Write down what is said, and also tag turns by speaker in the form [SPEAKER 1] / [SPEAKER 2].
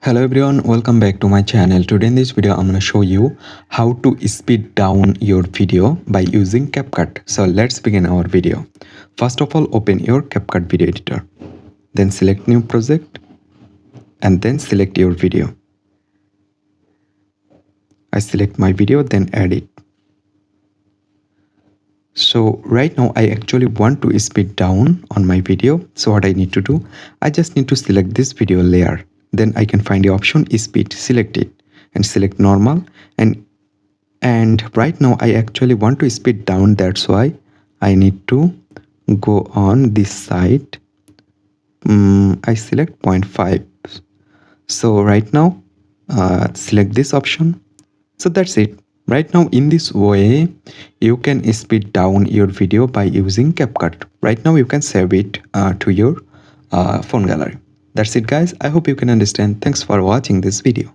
[SPEAKER 1] Hello everyone, welcome back to my channel. Today in this video I'm going to show you how to speed down your video by using CapCut. So let's begin our video. First of all, open your CapCut video editor. Then select new project and then select your video. I select my video, then add it. So right now I actually want to speed down on my video. So what I need to do, I just need to select this video layer. Then I can find the option speed, select it and select normal, and right now I actually want to speed down. That's why I need to go on this side. I select 0.5. So right now select this option. So that's it. Right now in this way you can speed down your video by using CapCut. Right now you can save it to your phone gallery. That's it guys. I hope you can understand. Thanks for watching this video.